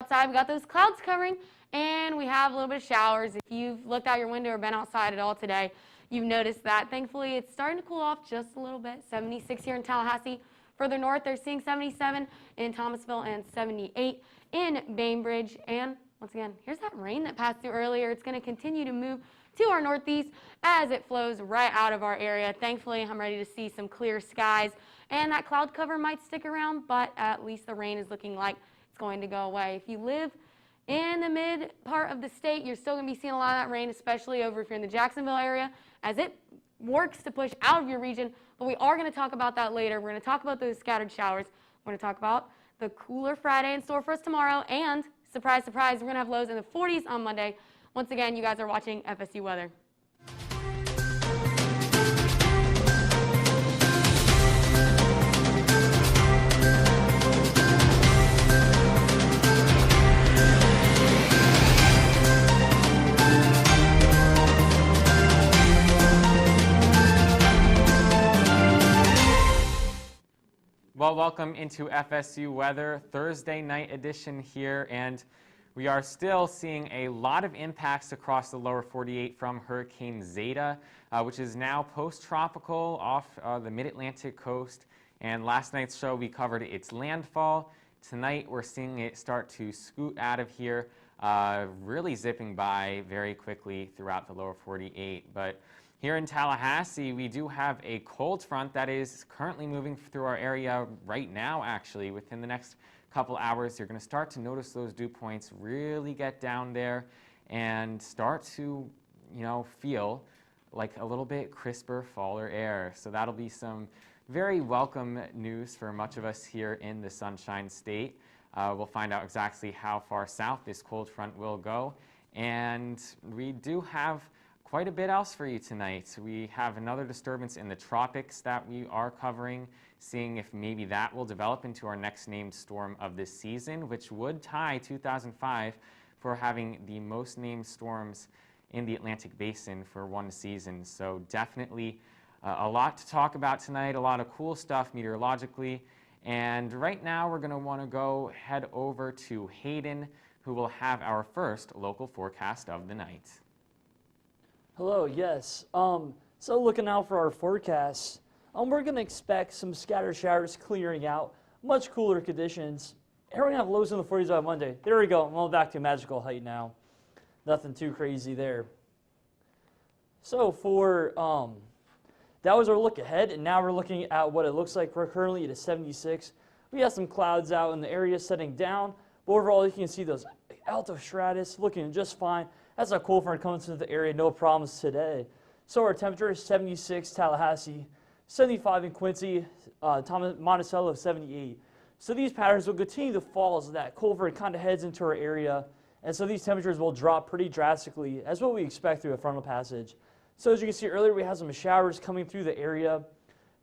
outside. We got those clouds covering, and we have a little bit of showers. If you've looked out your window or been outside at all today, you've noticed that. Thankfully, it's starting to cool off just a little bit. 76 here in Tallahassee. Further north, they're seeing 77 in Thomasville and 78 in Bainbridge. And once again, here's that rain that passed through earlier. It's going to continue to move to our northeast as it flows right out of our area. Thankfully, I'm ready to see some clear skies, and that cloud cover might stick around, but at least the rain is looking like it's going to go away. If you live in the mid part of the state, you're still going to be seeing a lot of that rain, especially over if you're in the Jacksonville area, as it works to push out of your region. But we are going to talk about that later. We're going to talk about those scattered showers. We're going to talk about the cooler Friday in store for us tomorrow, and surprise, surprise, we're going to have lows in the 40s on Monday. Once again, you guys are watching FSU Weather. Well, welcome into FSU Weather, Thursday night edition here, and we are still seeing a lot of impacts across the lower 48 from Hurricane Zeta, which is now post-tropical off the mid-Atlantic coast. And last night's show, we covered its landfall. Tonight, we're seeing it start to scoot out of here, really zipping by very quickly throughout the lower 48. But here in Tallahassee, we do have a cold front that is currently moving through our area right now, actually. Within the next couple hours, you're going to start to notice those dew points really get down there and start to, feel like a little bit crisper faller air. So that'll be some very welcome news for much of us here in the Sunshine State. We'll find out exactly how far south this cold front will go. And we do have quite a bit else for you tonight. We have another disturbance in the tropics that we are covering, seeing if maybe that will develop into our next named storm of this season, which would tie 2005 for having the most named storms in the Atlantic Basin for one season. So definitely a lot to talk about tonight, a lot of cool stuff meteorologically. And right now we're going to want to head over to Hayden, who will have our first local forecast of the night. Hello, yes. So looking out for our forecast, we're going to expect some scattered showers clearing out, much cooler conditions. And we're going to have lows in the 40s by Monday. There we go. I'm back to magical height now. Nothing too crazy there. So for, that was our look ahead, and now we're looking at what it looks like. We're currently at a 76. We have some clouds out in the area setting down, but overall you can see those alto stratus looking just fine. That's a cool front coming into the area, no problems today. So our temperature is 76 Tallahassee, 75 in Quincy, Monticello 78. So these patterns will continue to fall as that cold front kind of heads into our area. And so these temperatures will drop pretty drastically, as what we expect through a frontal passage. So as you can see earlier, we have some showers coming through the area,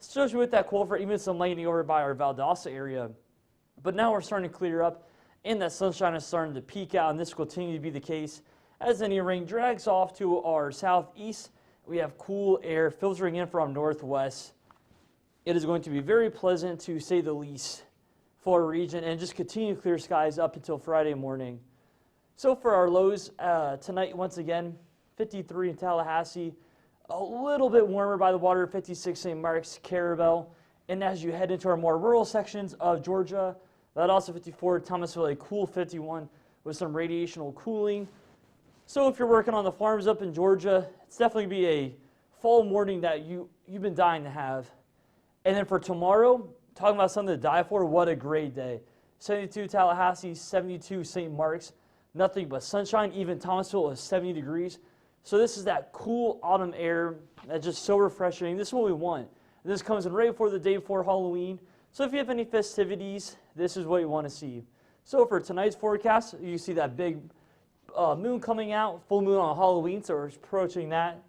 especially with that cold front, even some lightning over by our Valdosta area. But now we're starting to clear up, and that sunshine is starting to peak out, and this will continue to be the case. As any rain drags off to our southeast, we have cool air filtering in from northwest. It is going to be very pleasant, to say the least, for our region, and just continue clear skies up until Friday morning. So for our lows tonight, once again, 53 in Tallahassee, a little bit warmer by the water, 56 St. Mark's, Carabel. And as you head into our more rural sections of Georgia, that also 54, Thomasville, a cool 51 with some radiational cooling. So if you're working on the farms up in Georgia, it's definitely be a fall morning that you've been dying to have. And then for tomorrow, talking about something to die for, what a great day. 72 Tallahassee, 72 St. Mark's, nothing but sunshine. Even Thomasville is 70 degrees. So this is that cool autumn air that's just so refreshing. This is what we want. This comes in right before the day before Halloween. So if you have any festivities, this is what you want to see. So for tonight's forecast, you see that big moon coming out, full moon on Halloween, so we're approaching that.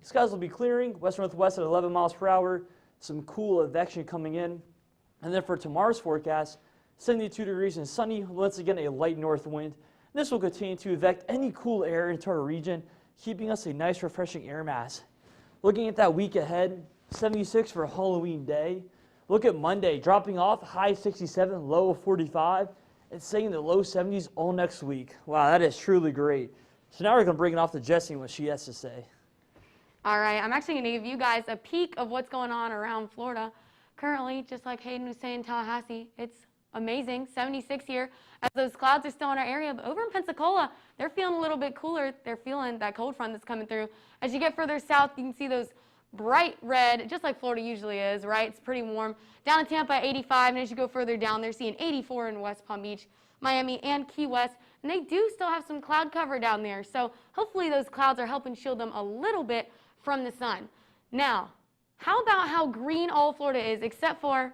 Skies will be clearing, west-northwest at 11 miles per hour, some cool advection coming in. And then for tomorrow's forecast, 72 degrees and sunny, once again a light north wind. This will continue to evict any cool air into our region, keeping us a nice refreshing air mass. Looking at that week ahead, 76 for Halloween day. Look at Monday, dropping off, high 67, low of 45. and staying in the low 70s all next week. Wow, that is truly great. So now we're going to bring it off to Jessie and what she has to say. All right, I'm actually going to give you guys a peek of what's going on around Florida. Currently, just like Hayden was saying, Tallahassee, it's amazing, 76 here, as those clouds are still in our area. But over in Pensacola, they're feeling a little bit cooler. They're feeling that cold front that's coming through. As you get further south, you can see those bright red, just like Florida usually is, right? It's pretty warm. Down in Tampa, 85, and as you go further down, they're seeing 84 in West Palm Beach, Miami, and Key West. And they do still have some cloud cover down there, so hopefully those clouds are helping shield them a little bit from the sun. Now, how about how green all of Florida is except for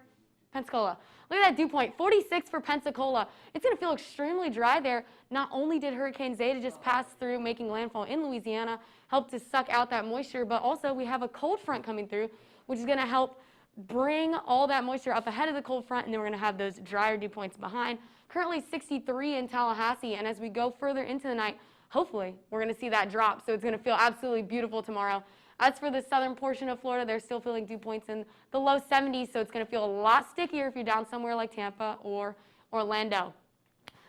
Pensacola? Look at that dew point, 46 for Pensacola. It's going to feel extremely dry there. Not only did Hurricane Zeta just pass through, making landfall in Louisiana, help to suck out that moisture, but also we have a cold front coming through, which is going to help bring all that moisture up ahead of the cold front, and then we're going to have those drier dew points behind. Currently 63 in Tallahassee, and as we go further into the night, hopefully we're going to see that drop, so it's going to feel absolutely beautiful tomorrow. As for the southern portion of Florida, they're still feeling dew points in the low 70s, so it's going to feel a lot stickier if you're down somewhere like Tampa or Orlando.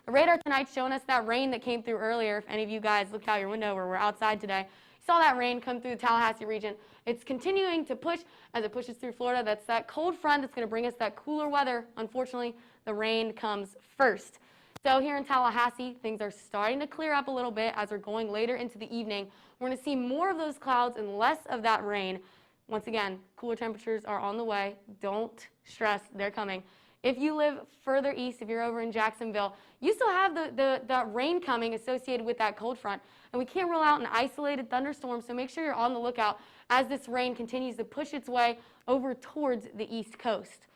The radar tonight's showing us that rain that came through earlier. If any of you guys looked out your window or were outside today, you saw that rain come through the Tallahassee region. It's continuing to push as it pushes through Florida. That's that cold front that's going to bring us that cooler weather. Unfortunately, the rain comes first. So here in Tallahassee, things are starting to clear up a little bit as we're going later into the evening. We're going to see more of those clouds and less of that rain. Once again, cooler temperatures are on the way. Don't stress, they're coming. If you live further east, if you're over in Jacksonville, you still have the rain coming associated with that cold front. And we can't rule out an isolated thunderstorm, so make sure you're on the lookout as this rain continues to push its way over towards the east coast.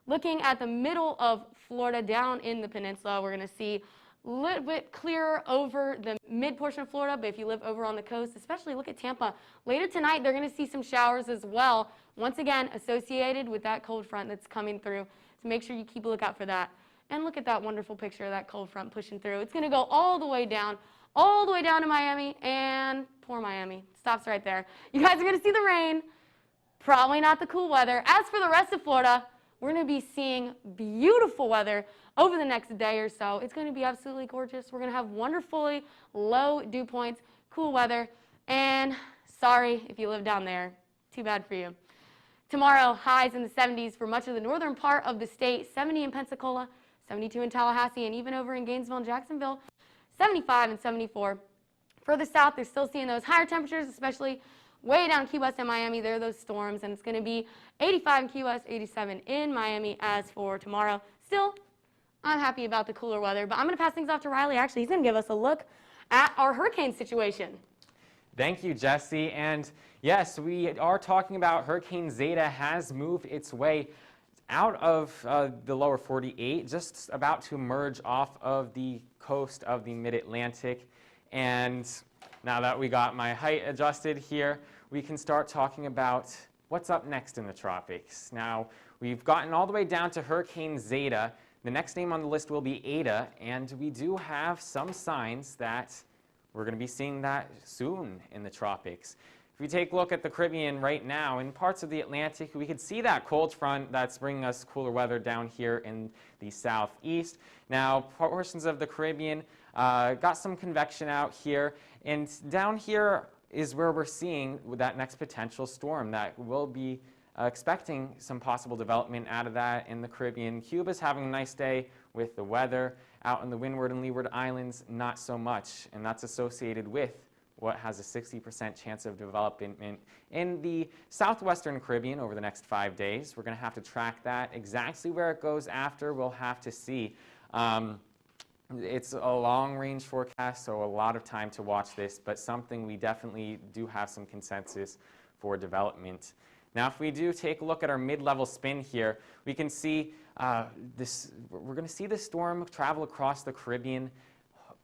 Looking at the middle of Florida down in the peninsula, we're going to see a little bit clearer over the mid portion of Florida, but if you live over on the coast, especially look at Tampa. Later tonight, they're going to see some showers as well, once again associated with that cold front that's coming through. So make sure you keep a lookout for that. And look at that wonderful picture of that cold front pushing through. It's going to go all the way down to Miami, and poor Miami. Stops right there. You guys are going to see the rain, probably not the cool weather. As for the rest of Florida, we're going to be seeing beautiful weather over the next day or so. It's going to be absolutely gorgeous. We're going to have wonderfully low dew points, cool weather, and sorry if you live down there. Too bad for you. Tomorrow, highs in the 70s for much of the northern part of the state, 70 in Pensacola, 72 in Tallahassee, and even over in Gainesville and Jacksonville, 75 and 74. Further south, they're still seeing those higher temperatures, especially way down in Key West and Miami. There are those storms, and it's going to be 85 in Key West, 87 in Miami as for tomorrow. Still, I'm happy about the cooler weather, but I'm going to pass things off to Riley. Actually, he's going to give us a look at our hurricane situation. Thank you, Jesse. And yes, we are talking about Hurricane Zeta has moved its way out of the lower 48, just about to emerge off of the coast of the mid-Atlantic. And now that we got my height adjusted here, we can start talking about what's up next in the tropics. Now, we've gotten all the way down to Hurricane Zeta. The next name on the list will be Eta, and we do have some signs that we're going to be seeing that soon in the tropics. If we take a look at the Caribbean right now, in parts of the Atlantic, we could see that cold front that's bringing us cooler weather down here in the southeast. Now, portions of the Caribbean got some convection out here, and down here is where we're seeing that next potential storm that will be expecting some possible development out of that in the Caribbean. Cuba's having a nice day with the weather. Out in the Windward and Leeward Islands, not so much, and that's associated with what has a 60% chance of development in the southwestern Caribbean over the next 5 days. We're going to have to track that. Exactly where it goes after, we'll have to see. It's a long-range forecast, so a lot of time to watch this, but something we definitely do have some consensus for development. Now, if we do take a look at our mid-level spin here, we can see we're going to see the storm travel across the Caribbean.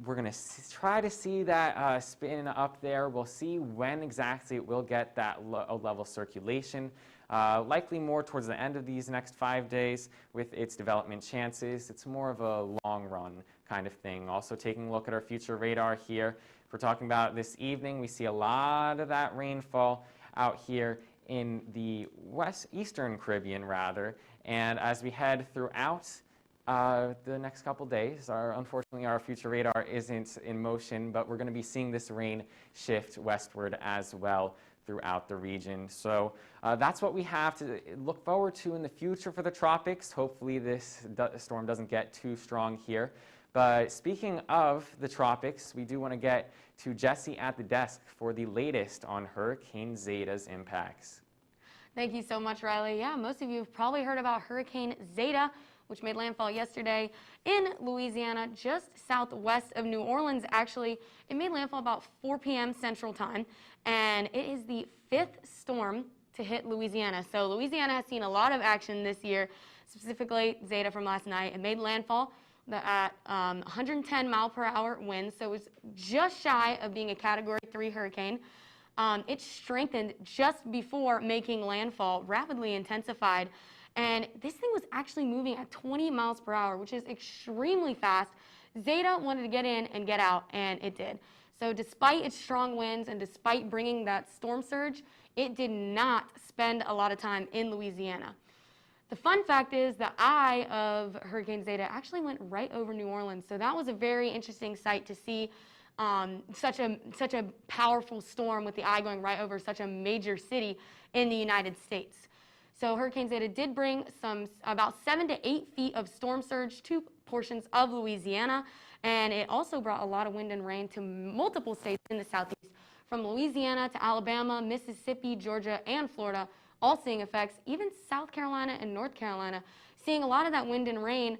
We're going to try to see that spin up there. We'll see when exactly it will get that level circulation. Likely more towards the end of these next 5 days with its development chances. It's more of a long run kind of thing. Also taking a look at our future radar here. If we're talking about this evening, we see a lot of that rainfall out here in the eastern Caribbean rather. And as we head throughout the next couple days. Unfortunately, our future radar isn't in motion, but we're going to be seeing this rain shift westward as well throughout the region. So that's what we have to look forward to in the future for the tropics. Hopefully this storm doesn't get too strong here. But speaking of the tropics, we do want to get to Jesse at the desk for the latest on Hurricane Zeta's impacts. Thank you so much, Riley. Yeah, most of you have probably heard about Hurricane Zeta, which made landfall yesterday in Louisiana, just southwest of New Orleans, actually. It made landfall about 4 p.m. Central Time, and it is the 5th storm to hit Louisiana. So Louisiana has seen a lot of action this year, specifically Zeta from last night. It made landfall at 110 mile per hour winds, so it was just shy of being a Category 3 hurricane. It strengthened just before making landfall, rapidly intensified, and this thing was actually moving at 20 miles per hour, which is extremely fast. Zeta wanted to get in and get out, and it did. So despite its strong winds and despite bringing that storm surge, it did not spend a lot of time in Louisiana. The fun fact is the eye of Hurricane Zeta actually went right over New Orleans, so that was a very interesting sight to see. Such a powerful storm with the eye going right over such a major city in the United States. So Hurricane Zeta did bring about 7 to 8 feet of storm surge to portions of Louisiana, and it also brought a lot of wind and rain to multiple states in the southeast, from Louisiana to Alabama, Mississippi, Georgia, and Florida, all seeing effects. Even South Carolina and North Carolina seeing a lot of that wind and rain,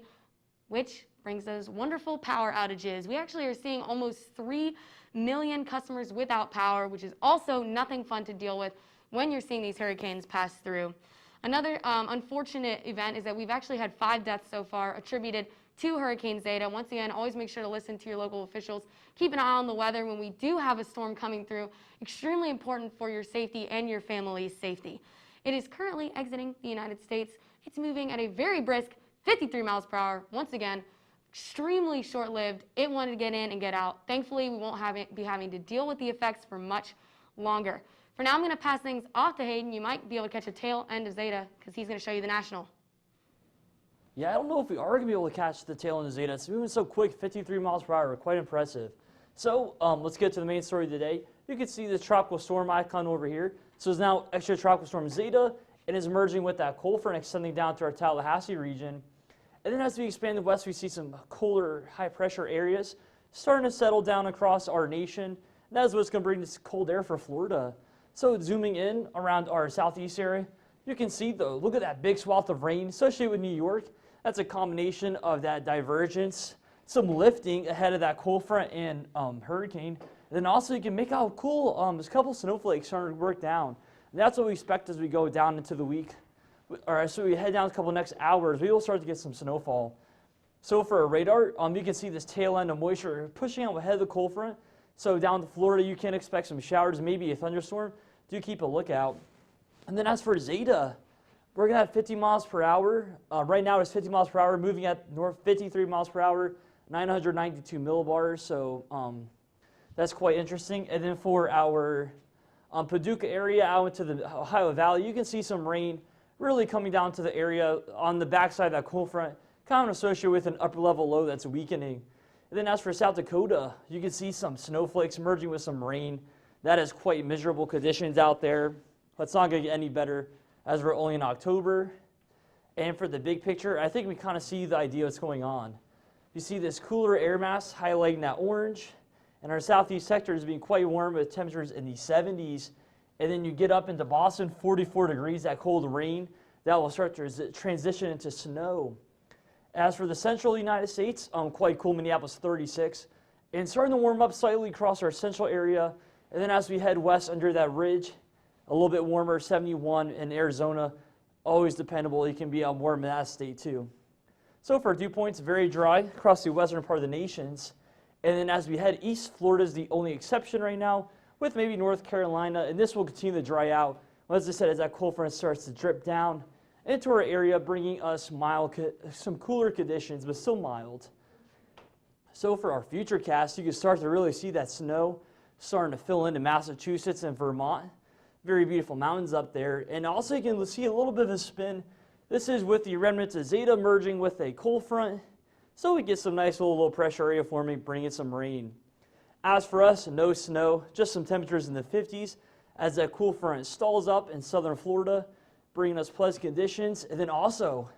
which brings those wonderful power outages. We actually are seeing almost 3 million customers without power, which is also nothing fun to deal with when you're seeing these hurricanes pass through. Another unfortunate event is that we've actually had 5 deaths so far attributed to Hurricane Zeta. Once again, always make sure to listen to your local officials. Keep an eye on the weather when we do have a storm coming through. Extremely important for your safety and your family's safety. It is currently exiting the United States. It's moving at a very brisk 53 miles per hour. Once again, extremely short-lived. It wanted to get in and get out. Thankfully, we won't be having to deal with the effects for much longer. For now, I'm going to pass things off to Hayden. You might be able to catch a tail end of Zeta because he's going to show you the national. Yeah, I don't know if we are going to be able to catch the tail end of Zeta. It's moving so quick, 53 miles per hour, quite impressive. So let's get to the main story today. You can see the tropical storm icon over here. So it's now extra tropical storm Zeta. It is merging with that cold front extending down to our Tallahassee region. And then as we expand west, we see some colder, high-pressure areas starting to settle down across our nation. And that's what's going to bring this cold air for Florida. So zooming in around our southeast area, you can see, look at that big swath of rain associated with New York. That's a combination of that divergence, some lifting ahead of that cold front and hurricane. And then also you can make out cool, there's a couple snowflakes starting to work down. And that's what we expect as we go down into the week. All right, so we head down a couple next hours, we will start to get some snowfall. So for our radar, you can see this tail end of moisture pushing out ahead of the cold front. So down to Florida, you can expect some showers, maybe a thunderstorm. Do keep a lookout. And then as for Zeta, we're going to have 50 miles per hour. Right now it's 50 miles per hour, moving at north 53 miles per hour, 992 millibars. So that's quite interesting. And then for our Paducah area out into the Ohio Valley, you can see some rain really coming down to the area on the backside of that cold front, kind of associated with an upper level low that's weakening. And then as for South Dakota, you can see some snowflakes merging with some rain. That is quite miserable conditions out there. It's not going to get any better as we're only in October. And for the big picture, I think we kind of see the idea of what's going on. You see this cooler air mass highlighting that orange, and our southeast sector is being quite warm with temperatures in the 70s. And then you get up into Boston, 44 degrees, that cold rain, that will start to transition into snow. As for the central United States, quite cool, Minneapolis 36, and starting to warm up slightly across our central area. And then as we head west under that ridge, a little bit warmer, 71 in Arizona, always dependable. It can be warm in that state too. So for dew points, very dry across the western part of the nations. And then as we head east, Florida is the only exception right now, with maybe North Carolina, and this will continue to dry out. As I said, as that cold front starts to drip down into our area, bringing us some cooler conditions, but still mild. So for our future cast, you can start to really see that snow starting to fill into Massachusetts and Vermont. Very beautiful mountains up there. And also you can see a little bit of a spin This is with the remnants of Zeta merging with a cold front, so we get some nice little low pressure area forming, bringing some rain. As for us, no snow, just some temperatures in the 50s as that cool front stalls up in southern Florida, bringing us pleasant conditions. And then also,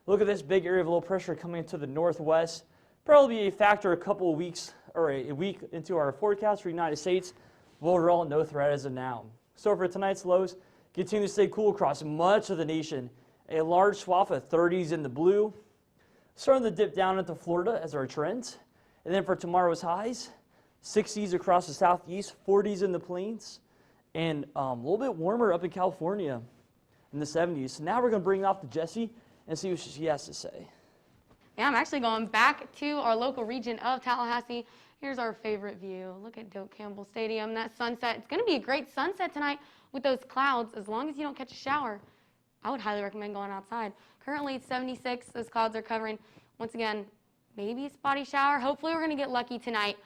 look at this big area of low pressure coming to the northwest. Probably be a factor a couple of weeks or a week into our forecast for the United States. But overall, no threat as of now. So for tonight's lows, continue to stay cool across much of the nation. A large swath of 30s in the blue, starting to dip down into Florida as our trends. And then for tomorrow's highs, 60s across the southeast, 40s in the plains, and a little bit warmer up in California in the 70s. So now we're going to bring off to Jessie and see what she has to say. Yeah, I'm actually going back to our local region of Tallahassee. Here's our favorite view. Look at Doak Campbell Stadium, that sunset. It's going to be a great sunset tonight with those clouds as long as you don't catch a shower. I would highly recommend going outside. Currently it's 76. Those clouds are covering. Once again, maybe a spotty shower. Hopefully we're going to get lucky tonight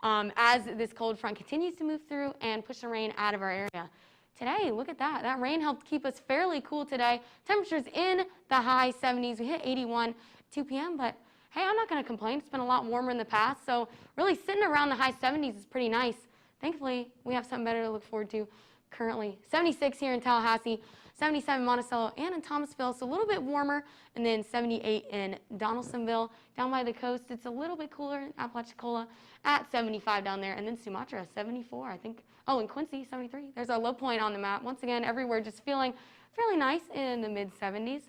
as this cold front continues to move through and push the rain out of our area. Today, look at that. That rain helped keep us fairly cool today. Temperatures in the high 70s. We hit 81 2 p.m., but hey, I'm not going to complain. It's been a lot warmer in the past, so really sitting around the high 70s is pretty nice. Thankfully, we have something better to look forward to currently. 76 here in Tallahassee, 77 Monticello and in Thomasville, so a little bit warmer, and then 78 in Donaldsonville. Down by the coast, it's a little bit cooler in Apalachicola at 75 down there, and then Sumatra, 74, I think. Oh, and Quincy, 73. There's our low point on the map. Once again, everywhere just feeling fairly nice in the mid-70s.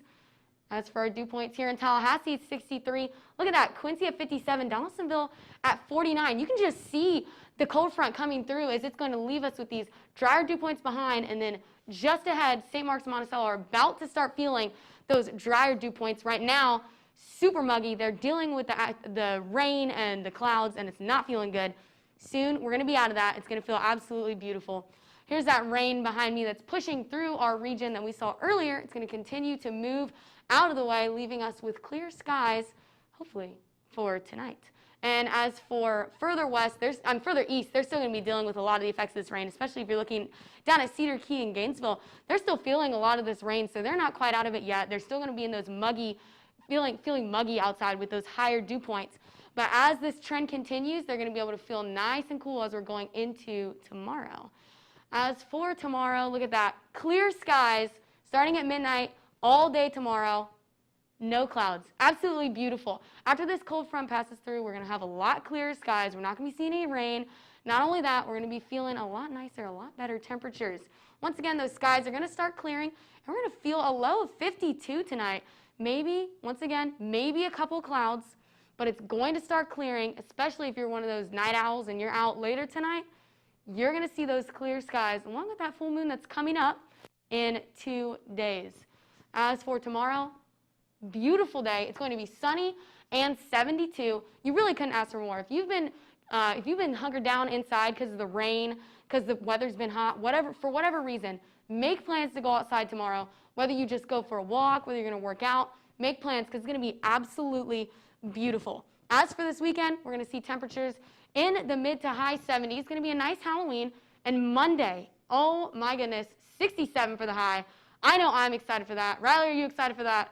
As for our dew points here in Tallahassee, it's 63. Look at that, Quincy at 57, Donaldsonville at 49. You can just see the cold front coming through as it's going to leave us with these drier dew points behind, and then just ahead, St. Mark's and Monticello are about to start feeling those drier dew points right now. Super muggy. They're dealing with the rain and the clouds, and it's not feeling good. Soon, we're going to be out of that. It's going to feel absolutely beautiful. Here's that rain behind me that's pushing through our region that we saw earlier. It's going to continue to move out of the way, leaving us with clear skies, hopefully, for tonight. And as for further west, further east, they're still going to be dealing with a lot of the effects of this rain, especially if you're looking down at Cedar Key and Gainesville. They're still feeling a lot of this rain, so they're not quite out of it yet. They're still going to be in those muggy, feeling muggy outside with those higher dew points. But as this trend continues, they're going to be able to feel nice and cool as we're going into tomorrow. As for tomorrow, look at that. Clear skies starting at midnight all day tomorrow. No clouds. Absolutely beautiful. After this cold front passes through, we're going to have a lot clearer skies. We're not going to be seeing any rain. Not only that, we're going to be feeling a lot nicer, a lot better temperatures. Once again, those skies are going to start clearing, and we're going to feel a low of 52 tonight. Maybe, once again, maybe a couple clouds, but it's going to start clearing, especially if you're one of those night owls and you're out later tonight. You're going to see those clear skies along with that full moon that's coming up in 2 days. As for tomorrow, beautiful day. It's going to be sunny and 72. You really couldn't ask for more. If you've been hunkered down inside because of the rain, because the weather's been hot, for whatever reason, make plans to go outside tomorrow. Whether you just go for a walk, whether you're going to work out, make plans because it's going to be absolutely beautiful. As for this weekend, we're going to see temperatures in the mid to high 70s. It's going to be a nice Halloween. And Monday, oh my goodness, 67 for the high. I know I'm excited for that. Riley, are you excited for that?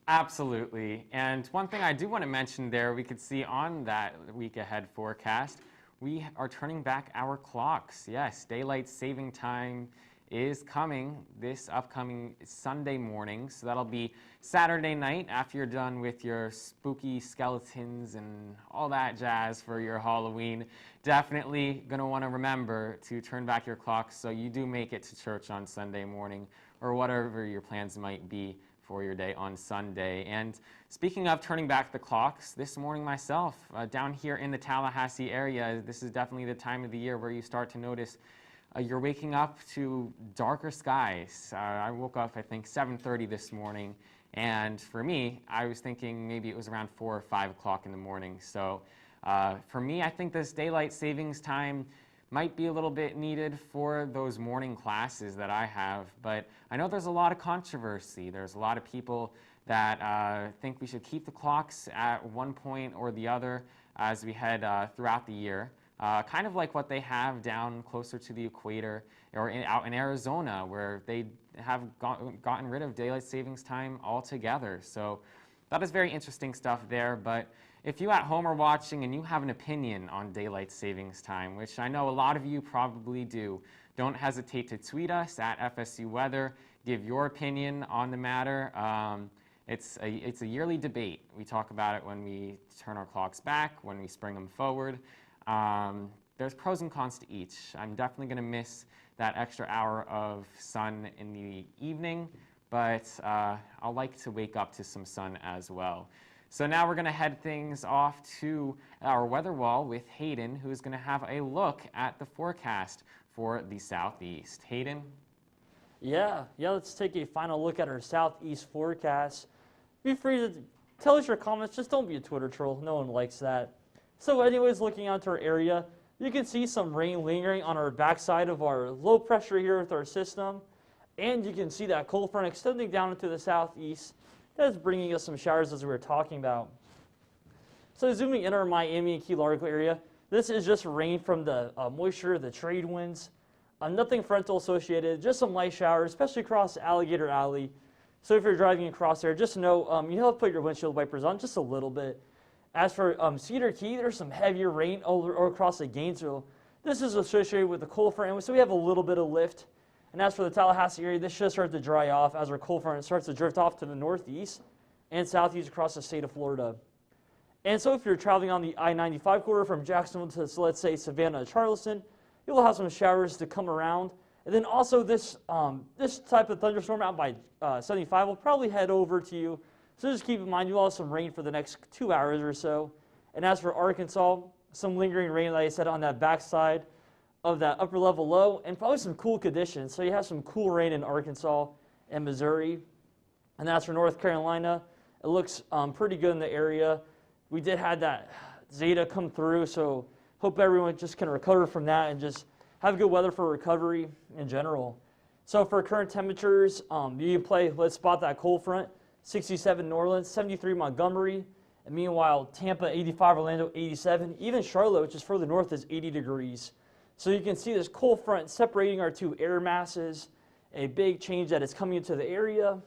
Absolutely. And one thing I do want to mention there, we could see on that week ahead forecast, we are turning back our clocks. Yes, daylight saving time is coming this upcoming Sunday morning. So that'll be Saturday night after you're done with your spooky skeletons and all that jazz for your Halloween. Definitely going to want to remember to turn back your clocks so you do make it to church on Sunday morning or whatever your plans might be for your day on Sunday. And speaking of turning back the clocks, this morning myself, down here in the Tallahassee area, this is definitely the time of the year where you start to notice you're waking up to darker skies. I woke up, I think, 7:30 this morning, and for me, I was thinking maybe it was around 4 or 5 o'clock in the morning. So for me, I think this daylight savings time might be a little bit needed for those morning classes that I have, but I know there's a lot of controversy. There's a lot of people that think we should keep the clocks at one point or the other as we head throughout the year. kind of like what they have down closer to the equator or out in Arizona, where they have gotten rid of daylight savings time altogether. So that is very interesting stuff there. But if you at home are watching and you have an opinion on daylight savings time, which I know a lot of you probably do, don't hesitate to tweet us at FSU Weather. Give your opinion on the matter. It's a yearly debate. We talk about it when we turn our clocks back, when we spring them forward. There's pros and cons to each. I'm definitely going to miss that extra hour of sun in the evening, but I'll like to wake up to some sun as well. So now we're going to head things off to our weather wall with Hayden, who's going to have a look at the forecast for the southeast. Hayden? Yeah, let's take a final look at our southeast forecast. Be free to tell us your comments, just don't be a Twitter troll, no one likes that. So anyways, looking out to our area, you can see some rain lingering on our backside of our low pressure here with our system, and you can see that cold front extending down into the southeast. That's bringing us some showers as we were talking about. So zooming in our Miami and Key Largo area, this is just rain from the moisture, the trade winds. Nothing frontal associated, just some light showers, especially across Alligator Alley. So if you're driving across there, just know you have to put your windshield wipers on just a little bit. As for Cedar Key, there's some heavier rain over across the Gainesville. This is associated with the cold front, so we have a little bit of lift. And as for the Tallahassee area, this should start to dry off as our cold front starts to drift off to the northeast and southeast across the state of Florida. And so if you're traveling on the I-95 corridor from Jacksonville to, so let's say, Savannah to Charleston, you'll have some showers to come around. And then also this type of thunderstorm out by 75 will probably head over to you. So just keep in mind you'll have some rain for the next 2 hours or so. And as for Arkansas, some lingering rain, like I said, on that backside of that upper level low, and probably some cool conditions. So you have some cool rain in Arkansas and Missouri. And as for North Carolina, it looks pretty good in the area. We did have that Zeta come through, so hope everyone just can recover from that and just have good weather for recovery in general. So for current temperatures, you can play, let's spot that cold front, 67 New Orleans, 73 Montgomery, and meanwhile Tampa 85, Orlando 87, even Charlotte, which is further north, is 80 degrees. So you can see this cold front separating our two air masses, a big change that is coming into the area.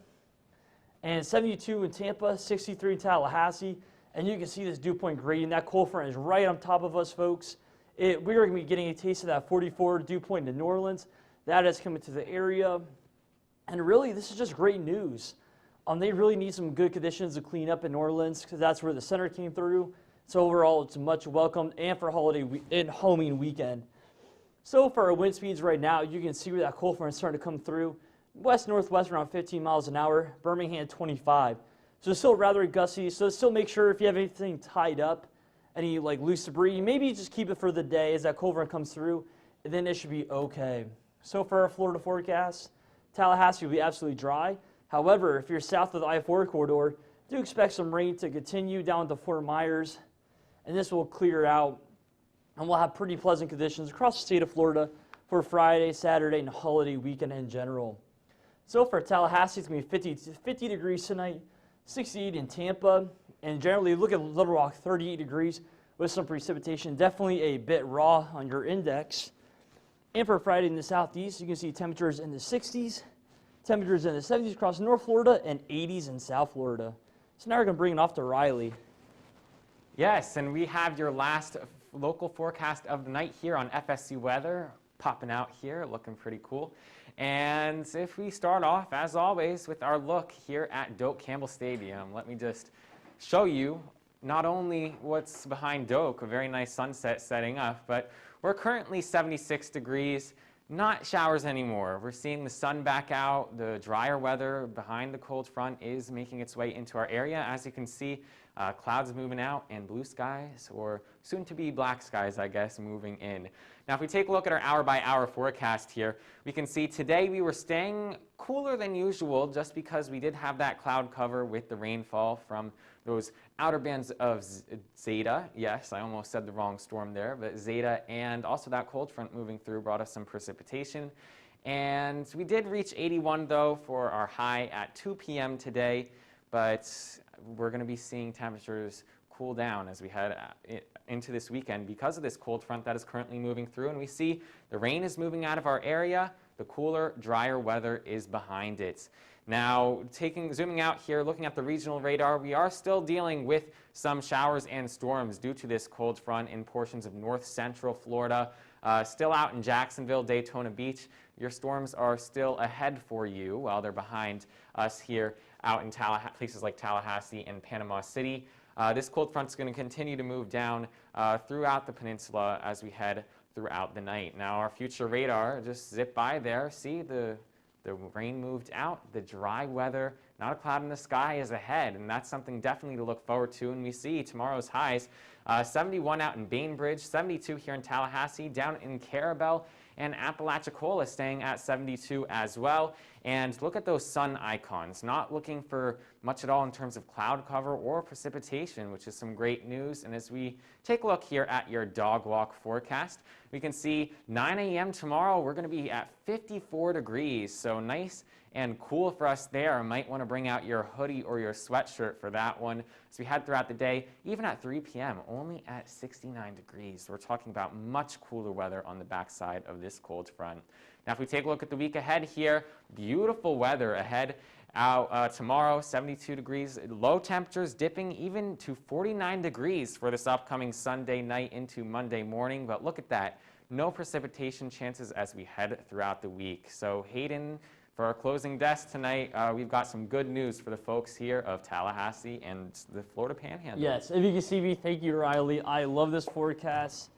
And 72 in Tampa, 63 in Tallahassee, and you can see this dew point gradient. That cold front is right on top of us, folks. We're going to be getting a taste of that 44 dew point in New Orleans. That is coming to the area. And really, this is just great news. They really need some good conditions to clean up in New Orleans because that's where the center came through. So overall, it's much welcomed and for holiday and homing weekend. So for our wind speeds right now, you can see where that cold front is starting to come through. West-northwest around 15 miles an hour, Birmingham 25. So still rather gusty, so still make sure if you have anything tied up, any like loose debris, maybe just keep it for the day as that cold front comes through, and then it should be okay. So for our Florida forecast, Tallahassee will be absolutely dry. However, if you're south of the I-4 corridor, do expect some rain to continue down to Fort Myers, and this will clear out, and we'll have pretty pleasant conditions across the state of Florida for Friday, Saturday, and holiday weekend in general. So for Tallahassee, it's going to be 50 degrees tonight, 68 in Tampa, and generally look at Little Rock, 38 degrees with some precipitation. Definitely a bit raw on your index. And for Friday in the southeast, you can see temperatures in the 60s, temperatures in the 70s across North Florida, and 80s in South Florida. So now we're going to bring it off to Riley. Yes, and we have your last local forecast of the night here on FSU Weather popping out here, looking pretty cool. And if we start off, as always, with our look here at Doak Campbell Stadium, let me just show you not only what's behind Doak, a very nice sunset setting up, but we're currently 76 degrees, not showers anymore. We're seeing the sun back out. The drier weather behind the cold front is making its way into our area. As you can see, clouds moving out and blue skies, or soon to be black skies, I guess, moving in. Now, if we take a look at our hour-by-hour forecast here, we can see today we were staying cooler than usual just because we did have that cloud cover with the rainfall from those outer bands of Zeta. Yes, I almost said the wrong storm there, but Zeta and also that cold front moving through brought us some precipitation. And we did reach 81, though, for our high at 2 p.m. today, but we're going to be seeing temperatures cool down as we head into this weekend because of this cold front that is currently moving through. And we see the rain is moving out of our area. The cooler, drier weather is behind it. Now, zooming out here, looking at the regional radar, we are still dealing with some showers and storms due to this cold front in portions of north central Florida. Still out in Jacksonville, Daytona Beach. Your storms are still ahead for you while they're behind us here out in places like Tallahassee and Panama City. This cold front is going to continue to move down throughout the peninsula as we head throughout the night. Now, our future radar, just zip by there, see the rain moved out, the dry weather, not a cloud in the sky is ahead, and that's something definitely to look forward to. And we see tomorrow's highs, 71 out in Bainbridge, 72 here in Tallahassee, down in Carabel, and Apalachicola staying at 72 as well. And look at those sun icons, not looking for much at all in terms of cloud cover or precipitation, which is some great news. And as we take a look here at your dog walk forecast, we can see 9 a.m. tomorrow, we're going to be at 54 degrees. So nice and cool for us there. Might want to bring out your hoodie or your sweatshirt for that one. As we head throughout the day, even at 3 p.m., only at 69 degrees. So we're talking about much cooler weather on the backside of this cold front. Now, if we take a look at the week ahead here, beautiful weather ahead out tomorrow, 72 degrees, low temperatures dipping even to 49 degrees for this upcoming Sunday night into Monday morning. But look at that, no precipitation chances as we head throughout the week. So Hayden, for our closing desk tonight, we've got some good news for the folks here of Tallahassee and the Florida Panhandle. Yes, if you can see me, thank you, Riley. I love this forecast.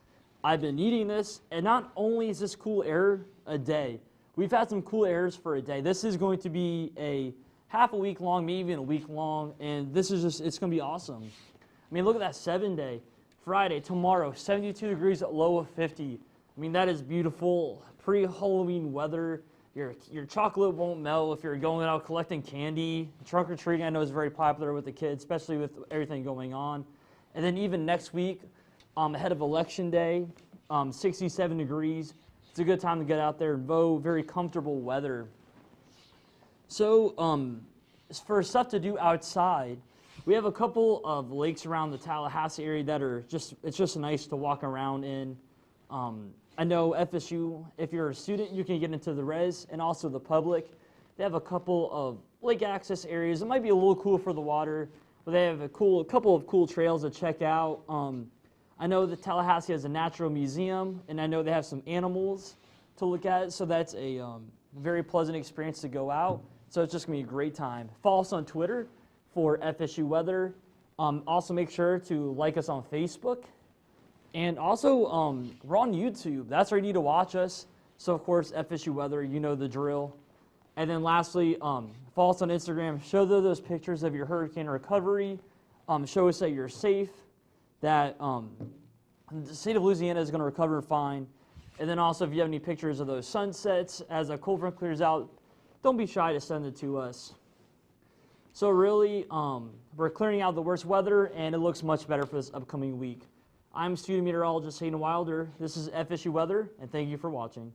I've been needing this, and not only is this cool air a day, we've had some cool airs for a day. This is going to be a half a week long, maybe even a week long, and this is just, it's going to be awesome. I mean, look at that 7-day. Friday, tomorrow, 72 degrees, low of 50. I mean, that is beautiful. Pre-Halloween weather. Your chocolate won't melt if you're going out collecting candy. Trunk or treating, I know, is very popular with the kids, especially with everything going on. And then even next week, ahead of Election Day, 67 degrees. It's a good time to get out there and vote. Very comfortable weather. So for stuff to do outside, we have a couple of lakes around the Tallahassee area that are it's just nice to walk around in. I know FSU, if you're a student, you can get into the res and also the public. They have a couple of lake access areas. It might be a little cool for the water, but they have a couple of cool trails to check out. I know that Tallahassee has a natural museum, and I know they have some animals to look at, so that's a very pleasant experience to go out. So it's just going to be a great time. Follow us on Twitter for FSU Weather. Also make sure to like us on Facebook. And also, we're on YouTube. That's where you need to watch us. So, of course, FSU Weather, you know the drill. And then lastly, follow us on Instagram. Show those pictures of your hurricane recovery. Show us that you're safe, that the state of Louisiana is going to recover fine. And then also, if you have any pictures of those sunsets as a cold front clears out, don't be shy to send it to us. So really, we're clearing out the worst weather, and it looks much better for this upcoming week. I'm student meteorologist Hayden Wilder. This is FSU Weather, and thank you for watching.